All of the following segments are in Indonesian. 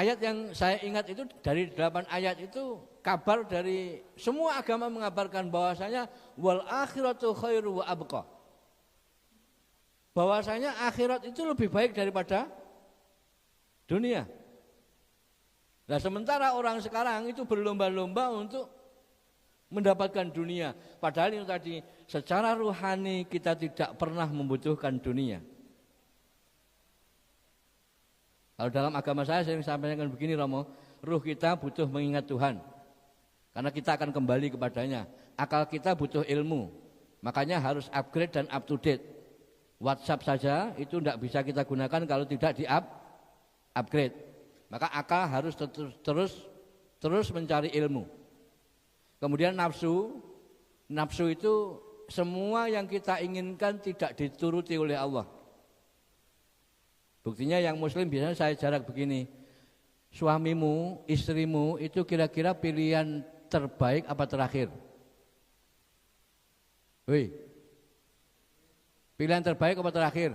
ayat yang saya ingat itu dari 8 ayat itu kabar dari semua agama mengabarkan bahwasanya wal akhiratu khairu wa abqa. Bahwasanya akhirat itu lebih baik daripada dunia. Nah, sementara orang sekarang itu berlomba-lomba untuk mendapatkan dunia. Padahal itu tadi secara ruhani kita tidak pernah membutuhkan dunia. Kalau dalam agama saya sering sampaikan begini Romo, ruh kita butuh mengingat Tuhan. Karena kita akan kembali kepadanya. Akal kita butuh ilmu. Makanya harus upgrade dan up to date. WhatsApp saja itu tidak bisa kita gunakan kalau tidak upgrade. Maka akal harus terus mencari ilmu. Kemudian nafsu itu semua yang kita inginkan tidak dituruti oleh Allah. Buktinya yang muslim biasanya saya jarak begini, suamimu, istrimu itu kira-kira pilihan terbaik apa terakhir? Woi, pilihan terbaik apa terakhir?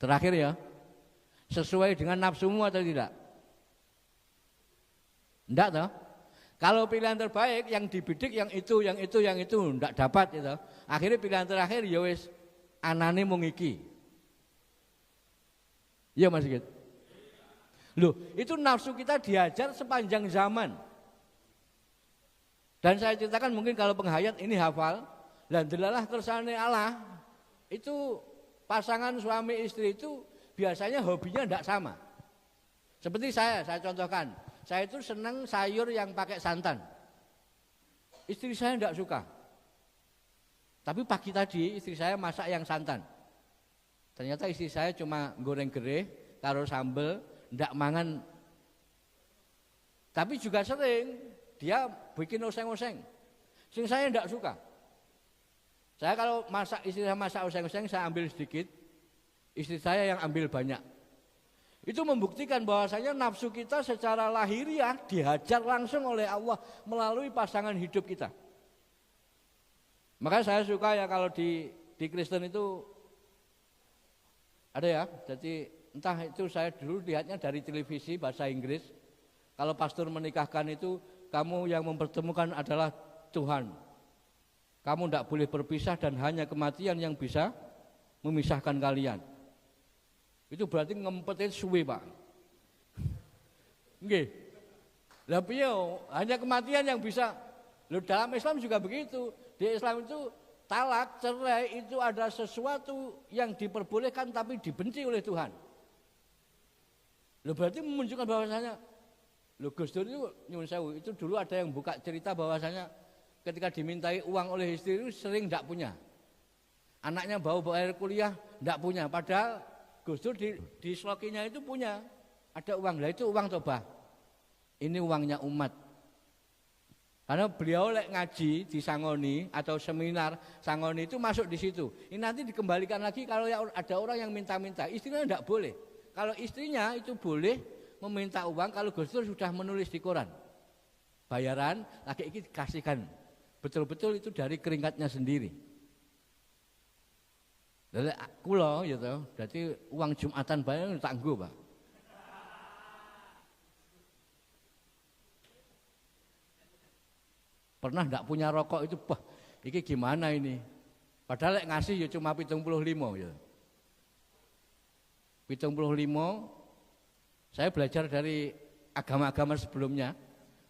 Terakhir ya, sesuai dengan nafsumu atau tidak? Enggak toh? Kalau pilihan terbaik yang dibidik yang itu enggak dapat gitu. Akhirnya pilihan terakhir ya wis anane mung iki. Iya Mas Sigit. Loh, itu nafsu kita diajar sepanjang zaman. Dan saya ceritakan mungkin kalau penghayat ini hafal, dan delalah kersane Allah, itu pasangan suami istri itu biasanya hobinya enggak sama. Seperti saya contohkan. Saya itu senang sayur yang pakai santan. Istri saya enggak suka. Tapi pagi tadi istri saya masak yang santan. Ternyata istri saya cuma goreng gereh, taruh sambel, ndak mangan. Tapi juga sering dia bikin oseng-oseng. Sing saya ndak suka. Saya kalau masak, istri saya masak oseng-oseng, saya ambil sedikit, istri saya yang ambil banyak. Itu membuktikan bahwasanya nafsu kita secara lahiriah dihajar langsung oleh Allah melalui pasangan hidup kita. Maka saya suka ya kalau di Kristen itu ada ya, jadi entah itu saya dulu lihatnya dari televisi bahasa Inggris. Kalau pastor menikahkan itu, kamu yang mempertemukan adalah Tuhan. Kamu tidak boleh berpisah dan hanya kematian yang bisa memisahkan kalian. Itu berarti ngempetin suwe Pak. Nggih. Lah piye hanya kematian yang bisa. Loh, dalam Islam juga begitu. Di Islam itu talak, cerai itu ada sesuatu yang diperbolehkan tapi dibenci oleh Tuhan. Loh, berarti menunjukkan bahwasanya Gus Dur itu nyuwun sewu, itu dulu ada yang buka cerita bahwasanya ketika dimintai uang oleh istri itu sering tidak punya. Anaknya bawa air kuliah tidak punya, padahal Gus Dur di slokinya itu punya. Ada uang, lah itu uang toba. Ini uangnya umat. Karena beliau lek ngaji di Sangoni atau seminar Sangoni itu masuk di situ. Ini nanti dikembalikan lagi kalau ada orang yang minta-minta, istrinya tidak boleh. Kalau istrinya itu boleh meminta uang kalau Gus Dur sudah menulis di koran. Bayaran lagi ini dikasihkan. Betul-betul itu dari keringatnya sendiri. Lek kula ya toh, berarti uang Jumatan bayar tangguh, Pak. Pernah enggak punya rokok itu, wah, ini gimana ini? Padahal lek ngasih ya cuma 75 ya. 75, saya belajar dari agama-agama sebelumnya.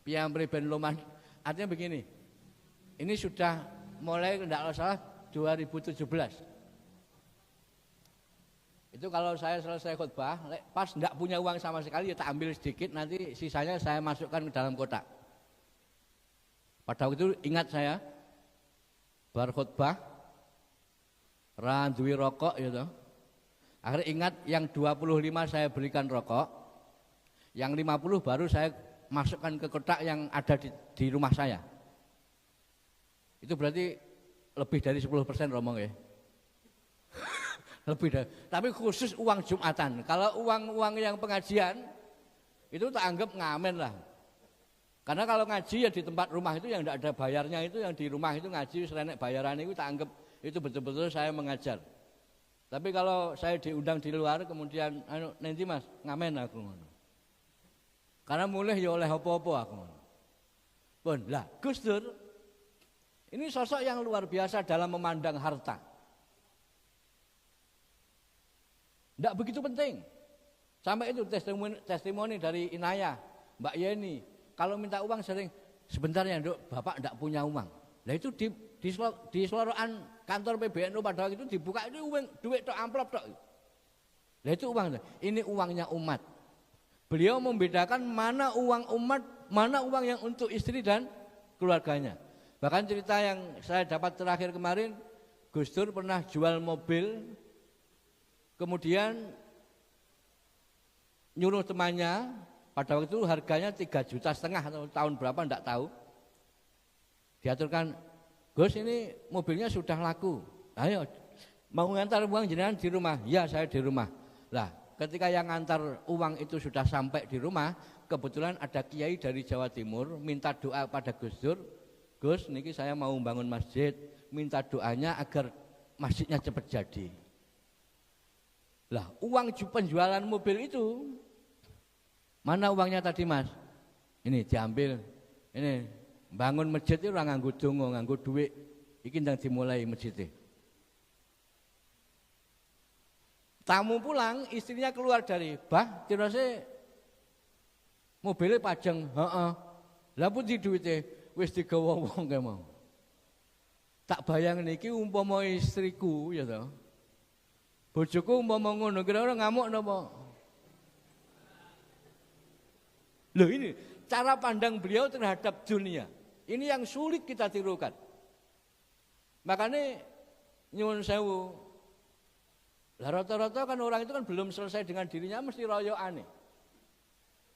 Piyambri ben Loman, artinya begini. Ini sudah mulai enggak salah 2017. Itu kalau saya selesai khutbah, pas enggak punya uang sama sekali ya tak ambil sedikit, nanti sisanya saya masukkan ke dalam kotak. Pada waktu itu ingat saya bar khutbah randuwi rokok gitu. Akhirnya ingat yang 25 saya berikan rokok, yang 50 baru saya masukkan ke kotak yang ada di rumah saya. Itu berarti lebih dari 10% Romo ya. Lebih dari, tapi khusus uang Jumatan. Kalau uang-uang yang pengajian itu tak anggap ngamen lah. Karena kalau ngaji ya di tempat rumah itu yang tidak ada bayarnya itu, yang di rumah itu ngaji serenek bayaran itu tak anggap itu betul-betul saya mengajar. Tapi kalau saya diundang di luar kemudian nanti Mas ngamen aku ngono. Karena mulai ya oleh apa-apa aku ngono. Pun lah Gus Dur ini sosok yang luar biasa dalam memandang harta. Tidak begitu penting. Sampai itu testimoni dari Inayah, Mbak Yeni. Kalau minta uang sering sebentar ya Dok, Bapak tidak punya uang. Nah itu di selorokan kantor PBNU pada waktu itu dibuka itu uang duit tok amplop tok. Nah itu uang. Ini uangnya umat. Beliau membedakan mana uang umat, mana uang yang untuk istri dan keluarganya. Bahkan cerita yang saya dapat terakhir kemarin, Gus Dur pernah jual mobil, kemudian nyuruh temannya, pada waktu itu harganya 3,5 juta atau tahun berapa enggak tahu. Diaturkan, Gus ini mobilnya sudah laku, ayo mau ngantar uang jenengan di rumah. Ya saya di rumah. Lah ketika yang ngantar uang itu sudah sampai di rumah, kebetulan ada kiai dari Jawa Timur minta doa pada Gus Dur. Gus niki saya mau bangun masjid, minta doanya agar masjidnya cepat jadi. Lah uang penjualan mobil itu mana uangnya tadi Mas? Ini diambil, ini bangun masjid itu orang nganggo donga, nganggo duit. Iki ndang dimulai masjidnya. Tamu pulang, istrinya keluar dari bah, tirose mobilnya pajang, heeh. Lah pundi duite? Wis digawa wong kae mau. Tak bayang niki umpama istriku ya to. Bojoku umpama ngono kira-kira ngamuk napa? Loh ini cara pandang beliau terhadap dunia. Ini yang sulit kita tirukan. Makanya nyuwun sewu. Lah rata-rata kan orang itu kan belum selesai dengan dirinya mesti royokane.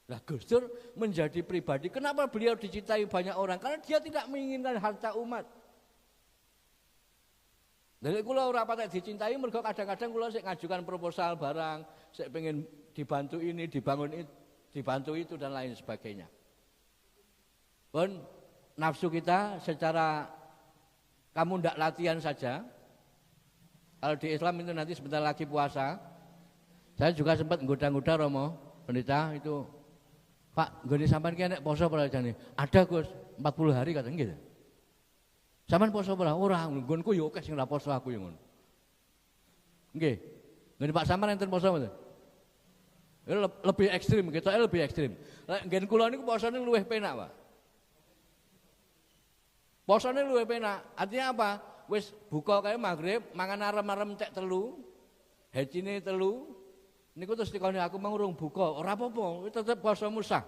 Lah Gus Dur menjadi pribadi. Kenapa beliau dicintai banyak orang? Karena dia tidak menginginkan harta umat. Dari kula ora patek dicintai mergo kadang-kadang kula sik ngajukan proposal barang, sik pengen dibantu ini, dibangun itu, dibantu itu dan lain sebagainya. Pun nafsu kita secara kamu ndak latihan saja. Kalau di Islam itu nanti sebentar lagi puasa. Saya juga sempat nggoda-nggoda Romo, pendeta itu, Pak, nggone sampean ki nek poso ora jane? Ada Gus, 40 hari katanya gitu. Sampean poso ora? Ora, nggonku yo akeh sing ora poso aku yo ngono. Nggih. Nggone Pak sampean enten poso mboten? Lebih ekstrim, kita lebih ekstrim. Lek nggen kula niku posone luwih penak, Pak. Posone luwih penak. Artinya apa? Wis buka kae magrib, mangan arem-arem cek telu, hecine telu. Niku terus dikone aku mau urung buka, ora apa-apa, tetep posomu sah.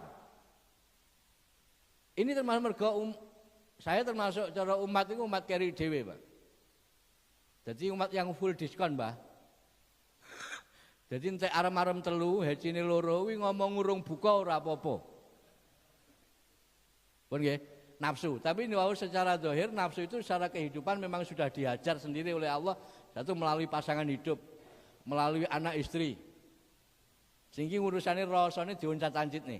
Ini termasuk mergo saya termasuk cara umat itu umat keri dhewe, Pak. Jadi umat yang full diskon, Mbah. Jadi entek arem-arem telu, hecine loro, wi ngomong urung buka ora apa-apa. Pun nggih, nafsu. Tapi wau secara zahir nafsu itu secara kehidupan memang sudah diajar sendiri oleh Allah, satu melalui pasangan hidup, melalui anak istri. Sehingga urusannya rasane diuncat-ancit nih.